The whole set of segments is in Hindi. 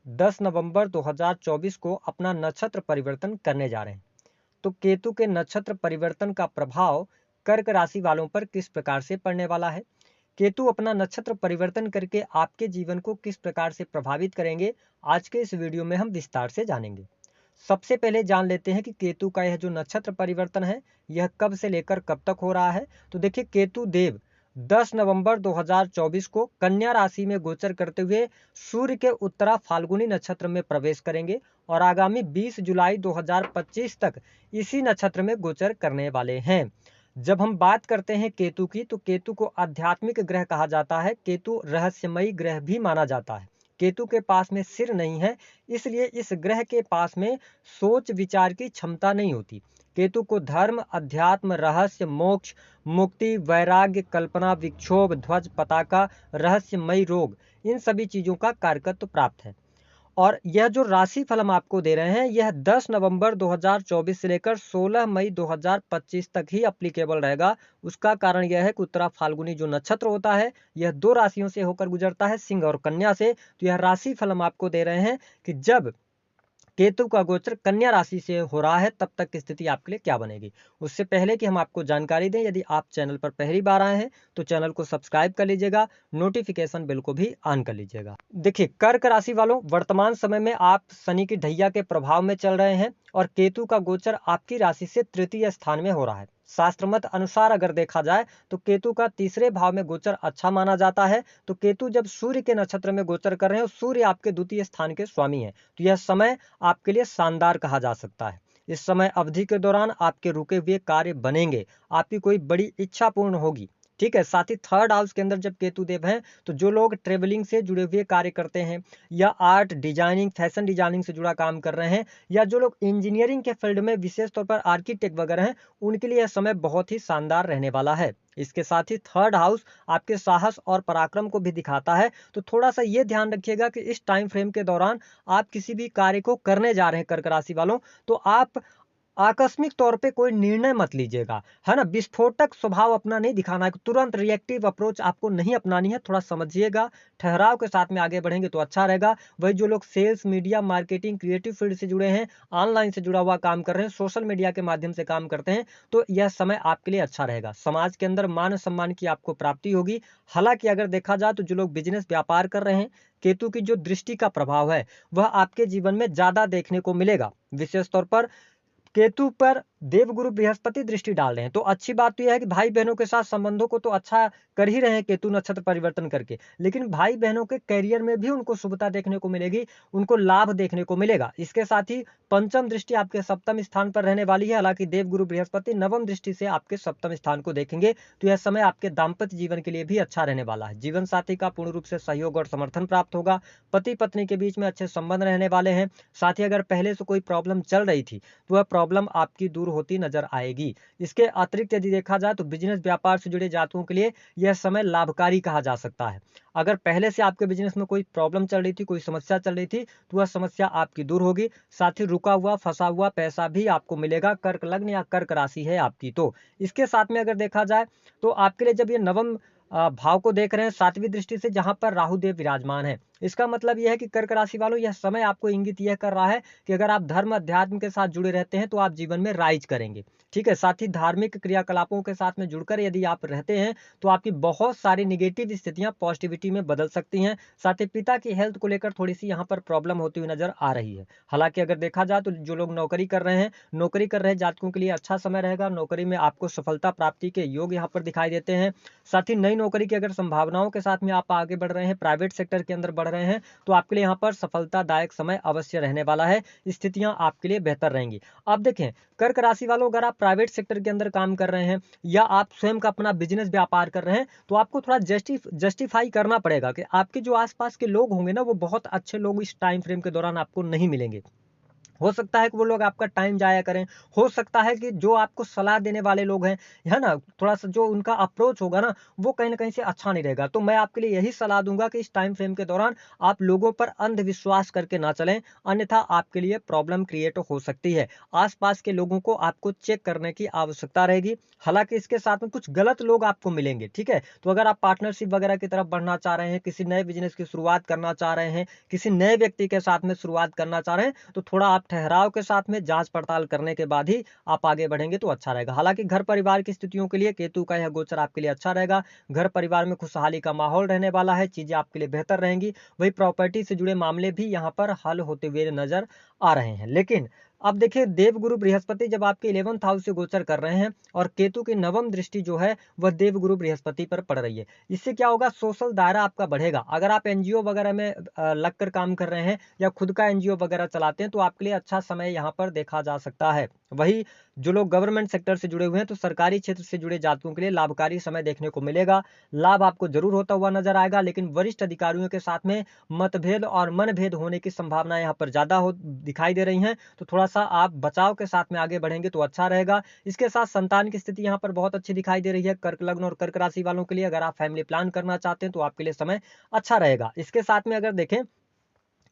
10 नवंबर 2024 को अपना नक्षत्र परिवर्तन करने जा रहे हैं। तो केतु के नक्षत्र परिवर्तन का प्रभाव कर्क राशि वालों पर किस प्रकार से पड़ने वाला है, केतु अपना नक्षत्र परिवर्तन करके आपके जीवन को किस प्रकार से प्रभावित करेंगे, आज के इस वीडियो में हम विस्तार से जानेंगे। सबसे पहले जान लेते हैं कि केतु का यह जो नक्षत्र परिवर्तन है यह कब से लेकर कब तक हो रहा है। तो देखिए, केतु देव 10 नवंबर 2024 को कन्या राशि में गोचर करते हुए सूर्य के उत्तरा फाल्गुनी नक्षत्र में प्रवेश करेंगे और आगामी 20 जुलाई 2025 तक इसी नक्षत्र में गोचर करने वाले हैं। जब हम बात करते हैं केतु की, तो केतु को आध्यात्मिक ग्रह कहा जाता है। केतु रहस्यमयी ग्रह भी माना जाता है। केतु के पास में सिर नहीं है, इसलिए इस ग्रह के पास में सोच विचार की क्षमता नहीं होती। केतु को धर्म, अध्यात्म, रहस्य, मोक्ष, मुक्ति, वैराग्य, कल्पना, विक्षोभ, ध्वज, पताका, रहस्यमयी रोग, इन सभी चीजों का कारकत्व प्राप्त है। और यह जो राशि फल हम आपको दे रहे हैं यह 10 नवंबर 2024 से लेकर 16 मई 2025 तक ही अप्लीकेबल रहेगा। उसका कारण यह है कि उत्तरा फाल्गुनी जो नक्षत्र होता है यह दो राशियों से होकर गुजरता है, सिंह और कन्या से। तो यह राशि फल हम आपको दे रहे हैं कि जब केतु का गोचर कन्या राशि से हो रहा है तब तक की स्थिति आपके लिए क्या बनेगी। उससे पहले कि हम आपको जानकारी दें, यदि आप चैनल पर पहली बार आए हैं तो चैनल को सब्सक्राइब कर लीजिएगा, नोटिफिकेशन बेल को भी ऑन कर लीजिएगा। देखिए, कर्क राशि वालों, वर्तमान समय में आप शनि की ढैया के प्रभाव में चल रहे हैं और केतु का गोचर आपकी राशि से तृतीय स्थान में हो रहा है। शास्त्र मत अनुसार अगर देखा जाए तो केतु का तीसरे भाव में गोचर अच्छा माना जाता है। तो केतु जब सूर्य के नक्षत्र में गोचर कर रहे हैं, सूर्य आपके द्वितीय स्थान के स्वामी हैं, तो यह समय आपके लिए शानदार कहा जा सकता है। इस समय अवधि के दौरान आपके रुके हुए कार्य बनेंगे, आपकी कोई बड़ी इच्छा पूर्ण होगी। ठीक है, साथ ही थर्ड हाउस के अंदर जब केतु देव हैं तो जो लोग ट्रेवलिंग से जुड़े हुए कार्य करते हैं या आर्ट डिजाइनिंग, फैशन डिजाइनिंग से जुड़ा काम कर रहे हैं या जो लोग इंजीनियरिंग के फील्ड में विशेष तौर पर आर्किटेक्ट वगैरह हैं, उनके लिए यह समय बहुत ही शानदार रहने वाला है। इसके साथ ही थर्ड हाउस आपके साहस और पराक्रम को भी दिखाता है। तो थोड़ा सा ये ध्यान रखिएगा कि इस टाइम फ्रेम के दौरान आप किसी भी कार्य को करने जा रहे हैं कर्क राशि वालों, तो आप आकस्मिक तौर पे कोई निर्णय मत लीजिएगा, है ना। विस्फोटक स्वभाव अपना नहीं दिखाना है, तुरंत रिएक्टिव अप्रोच आपको नहीं अपनानी है, थोड़ा समझिएगा, ठहराव के साथ में आगे बढ़ेंगे तो अच्छा रहेगा। वही जो लोग sales, media, marketing, creative field से जुड़े हैं, ऑनलाइन से जुड़ा हुआ काम कर रहे हैं, सोशल मीडिया के माध्यम से काम करते हैं, तो यह समय आपके लिए अच्छा रहेगा। समाज के अंदर मान सम्मान की आपको प्राप्ति होगी। हालांकि अगर देखा जाए तो जो लोग बिजनेस व्यापार कर रहे हैं, केतु की जो दृष्टि का प्रभाव है वह आपके जीवन में ज्यादा देखने को मिलेगा। विशेष तौर पर केतु पर देवगुरु बृहस्पति दृष्टि डाल रहे हैं, तो अच्छी बात तो यह है कि भाई बहनों के साथ संबंधों को तो अच्छा कर ही रहे हैं केतु नक्षत्र परिवर्तन करके, लेकिन भाई बहनों के करियर में भी उनको शुभता देखने को मिलेगी, उनको लाभ देखने को मिलेगा। इसके साथ ही पंचम दृष्टि आपके सप्तम स्थान पर रहने वाली है। हालांकि देवगुरु बृहस्पति नवम दृष्टि से आपके सप्तम स्थान को देखेंगे, तो यह समय आपके दाम्पत्य जीवन के लिए भी अच्छा रहने वाला है। जीवन साथी का पूर्ण रूप से सहयोग और समर्थन प्राप्त होगा। पति पत्नी के बीच में अच्छे संबंध रहने वाले हैं। साथ ही अगर पहले से कोई प्रॉब्लम चल रही थी तो वह प्रॉब्लम आपकी दूर होती नजर आएगी। इसके अतिरिक्त यदि देखा जाए तो बिजनेस व्यापार से जुड़े जातकों के लिए यह समय लाभकारी कहा जा सकता है। अगर पहले से आपके बिजनेस में कोई प्रॉब्लम चल रही थी, कोई समस्या चल रही थी, तो वह समस्या आपकी दूर होगी। साथ ही रुका हुआ फंसा हुआ पैसा भी आपको मिलेगा। कर्क लग्न या कर्क राशि है आपकी, तो इसके साथ में अगर देखा जाए तो आपके लिए जब ये नवम भाव को देख रहे हैं सातवीं दृष्टि से, जहां पर राहु देव विराजमान है, इसका मतलब यह है कि कर्क राशि वालों यह समय आपको इंगित यह कर रहा है कि अगर आप धर्म अध्यात्म के साथ जुड़े रहते हैं तो आप जीवन में राइज करेंगे। ठीक है, साथ ही धार्मिक क्रियाकलापों के साथ में जुड़कर यदि आप रहते हैं तो आपकी बहुत सारी निगेटिव स्थितियां पॉजिटिविटी में बदल सकती हैं। साथ ही पिता की हेल्थ को लेकर थोड़ी सी यहाँ पर प्रॉब्लम होती हुई नजर आ रही है। हालांकि अगर देखा जाए तो जो लोग नौकरी कर रहे हैं, नौकरी कर रहे जातकों के लिए अच्छा समय रहेगा। नौकरी में आपको सफलता प्राप्ति के योग यहाँ पर दिखाई देते हैं। साथ ही नई नौकरी की अगर संभावनाओं के साथ में आप आगे बढ़ रहे हैं, प्राइवेट सेक्टर के अंदर बढ़ रहे हैं, तो आपके लिए यहाँ पर सफलतादायक समय अवश्य रहने वाला है। स्थितियां आपके लिए बेहतर रहेंगी। अब देखें, कर्क राशि वालों, अगर आप प्राइवेट सेक्टर के अंदर काम कर रहे हैं या आप स्वयं का अपना बिजनेस व्यापार कर रहे हैं, तो आपको थोड़ा जस्टिफाई करना पड़ेगा कि आपके जो आसपास के लोग होंगे ना, वो बहुत अच्छे लोग इस टाइम फ्रेम के दौरान आपको नहीं मिलेंगे। हो सकता है कि वो लोग आपका टाइम जाया करें, हो सकता है कि जो आपको सलाह देने वाले लोग हैं, है ना? थोड़ा-सा जो उनका अप्रोच होगा ना, वो कहीं न कहीं से अच्छा नहीं रहेगा। तो मैं आपके लिए यही सलाह दूँगा कि इस टाइम फ्रेम के दौरान आप लोगों पर अंधविश्वास करके ना चलें, अन्यथा आपके लिए प्रॉब्लम क्रिएट हो सकती है। आस-पास के लोगों को आपको चेक करने की आवश्यकता रहेगी। हालाँकि इसके साथ में कुछ गलत लोग आपको मिलेंगे, ठीक है? तो अगर आप पार्टनरशिप वगैरह की तरफ बढ़ना चाह रहे हैं, किसी नए बिज़नेस की शुरुआत करना चाह रहे हैं, किसी नए व्यक्ति के साथ में शुरुआत करना चाह रहे हैं, तो थोड़ा आप ठहराव के साथ में जाँच-पड़ताल करने के बाद ही आप आगे बढ़ेंगे तो अच्छा रहेगा। हालाँकि घर-परिवार की स्थितियों के लिए केतु का यह गोचर आपके लिए अच्छा रहेगा। घर-परिवार में खुशहाली का माहौल रहने वाला है, चीज़ें आपके लिए बेहतर रहेंगी। वहीं प्रॉपर्टी से जुड़े मामले भी यहाँ पर हल होते हुए नज़र आ रहे हैं। लेकिन अब देखिए, देवगुरु बृहस्पति जब आपके 11th हाउस से गोचर कर रहे हैं और केतु की नवम दृष्टि जो है वह देवगुरु बृहस्पति पर पड़ रही है। इससे क्या होगा, सोशल दायरा आपका बढ़ेगा। अगर आप एनजीओ वगैरह में लगकर काम कर रहे हैं या खुद का एनजीओ वगैरह चलाते हैं तो आपके लिए अच्छा समय यहाँ पर देखा जा सकता है। वहीं जो लोग गवर्नमेंट सेक्टर से जुड़े हुए हैं तो सरकारी क्षेत्र से जुड़े जातकों के लिए लाभकारी समय देखने को मिलेगा। लाभ आपको ज़रूर होता हुआ नज़र आएगा, लेकिन वरिष्ठ अधिकारियों के साथ में मतभेद और मनभेद होने की संभावना यहाँ पर ज़्यादा हो दिखाई दे रही हैं। तो थोड़ा-सा आप बचाव के साथ में आगे बढ़ेंगे तो अच्छा रहेगा। इसके साथ संतान की स्थिति यहाँ पर बहुत अच्छी दिखाई दे रही है। कर्क लग्न और कर्क राशि वालों के लिए अगर आप फैमिली प्लान करना चाहते हैं तो आपके लिए समय अच्छा रहेगा। इसके साथ में अगर देखें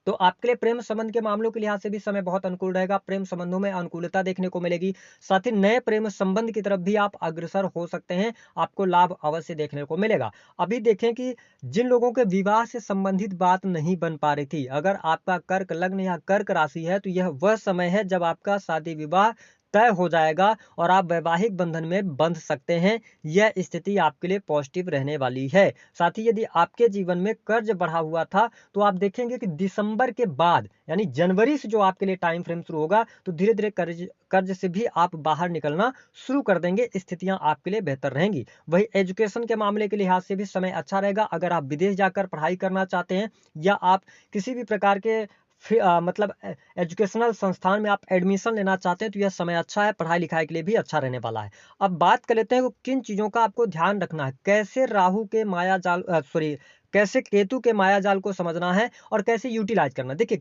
तो आपके लिए प्रेम संबंध के मामलों के लिहाज से भी समय बहुत अनुकूल रहेगा। प्रेम संबंधों में अनुकूलता देखने को मिलेगी। साथ ही नए प्रेम संबंध की तरफ भी आप अग्रसर हो सकते हैं। आपको लाभ अवश्य देखने को मिलेगा। अभी देखें कि जिन लोगों के विवाह से संबंधित बात नहीं बन पा रही थी, अगर आपका कर्क लग्न या कर्क राशि है तो यह वह समय है जब आपका शादी विवाह तय हो जाएगा और आप वैवाहिक बंधन में बंध सकते हैं। यह स्थिति आपके लिए पॉजिटिव रहने वाली है। साथ ही यदि आपके जीवन में कर्ज बढ़ा हुआ था तो आप देखेंगे कि दिसंबर के बाद यानी जनवरी से जो आपके लिए टाइम फ्रेम शुरू होगा तो धीरे-धीरे कर्ज कर्ज से भी आप बाहर निकलना शुरू कर देंगे। स्थितियां आपके लिए बेहतर रहेंगी। वही एजुकेशन के मामले के लिहाज से भी समय अच्छा रहेगा। अगर आप विदेश जाकर पढ़ाई करना चाहते हैं या आप किसी भी प्रकार के मतलब एजुकेशनल संस्थान में आप एडमिशन लेना चाहते हैं तो यह समय अच्छा है। पढ़ाई-लिखाई के लिए भी अच्छा रहने वाला है। अब बात कर लेते हैं कि किन चीज़ों का आपको ध्यान रखना है। कैसे राहु के मायाजाल कैसे केतु के मायाजाल को समझना है और कैसे यूटिलाइज़ करना है। देखिए,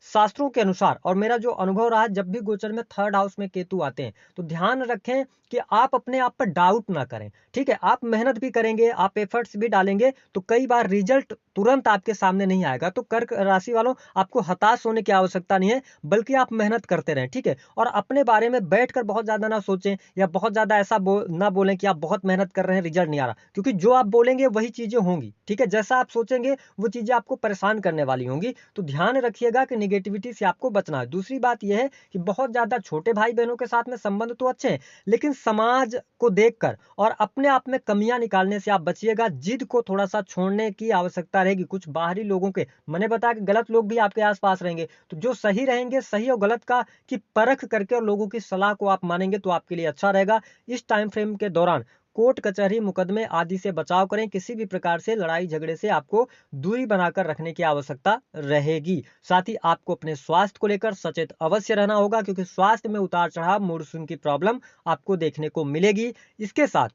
शास्त्रों के अनुसार और मेरा जो अनुभव रहा है, जब भी गोचर में 3rd हाउस में केतु आते हैं, तो ध्यान रखें कि आप अपने आप पर डाउट ना करें, ठीक है? आप मेहनत भी करेंगे, आप एफर्ट्स भी डालेंगे, तो कई बार रिज़ल्ट तुरंत आपके सामने नहीं आएगा। तो कर्क राशि वालों, आपको हताश होने की आवश्यकता नहीं है, बल्कि आप मेहनत करते रहें, ठीक है? और अपने बारे में बैठकर बहुत ज़्यादा ना सोचें या बहुत ज़्यादा ऐसा ना बोलें कि आप बहुत मेहनत कर रहे हैं, रिज़ल्ट नहीं आ रहा। क्योंकि जो आप बोलेंगे वही चीज़ें होंगी, ठीक है? जैसा आप सोचेंगे वो चीज़ें आपको परेशान करने वाली होंगी। तो ध्यान रखिएगा कि नेगेटिविटी से आपको बचना है। दूसरी बात यह है कि बहुत ज़्यादा छोटे भाई-बहनों के साथ में संबंध तो अच्छे हैं, लेकिन समाज को देखकर और अपने आप में कमियाँ निकालने से आप बचिएगा। जिद को थोड़ा-सा छोड़ने की आवश्यकता रहेगी। कुछ बाहरी लोगों के, मैंने बताया कि गलत लोग भी आपके आस-पास रहेंगे, तो जो सही रहेंगे, सही और गलत का की परख करके और लोगों की सलाह को आप मानेंगे तो आपके लिए अच्छा रहेगा। इस टाइम फ्रेम के दौरान कोर्ट कचहरी मुकदमे आदि से बचाव करें। किसी भी प्रकार से लड़ाई झगड़े से आपको दूरी बनाकर रखने की आवश्यकता रहेगी। साथ ही आपको अपने स्वास्थ्य को लेकर सचेत अवश्य रहना होगा, क्योंकि स्वास्थ्य में उतार चढ़ाव, मूड स्विंग की प्रॉब्लम आपको देखने को मिलेगी। इसके साथ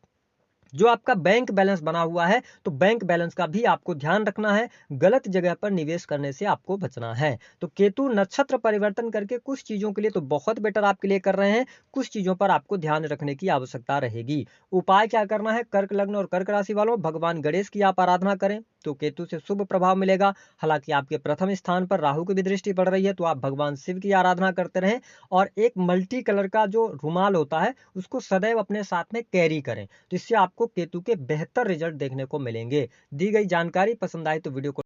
जो आपका बैंक बैलेंस बना हुआ है, तो बैंक बैलेंस का भी आपको ध्यान रखना है। गलत जगह पर निवेश करने से आपको बचना है। तो केतु नक्षत्र परिवर्तन करके कुछ चीज़ों के लिए तो बहुत बेटर आपके लिए कर रहे हैं, कुछ चीज़ों पर आपको ध्यान रखने की आवश्यकता रहेगी। उपाय क्या करना है? कर्क लग्न और कर्क राशि वालों, भगवान गणेश की आप आराधना करें तो केतु से शुभ प्रभाव मिलेगा। हालाँकि आपके प्रथम स्थान पर राहु की भी दृष्टि पड़ रही है, तो आप भगवान शिव की आराधना करते रहें और एक मल्टी कलर का जो रुमाल होता है, उसको सदैव अपने साथ में कैरी करें। तो इससे आपको केतु के बेहतर रिजल्ट देखने को मिलेंगे। दी गई जानकारी पसंद आए तो वीडियो को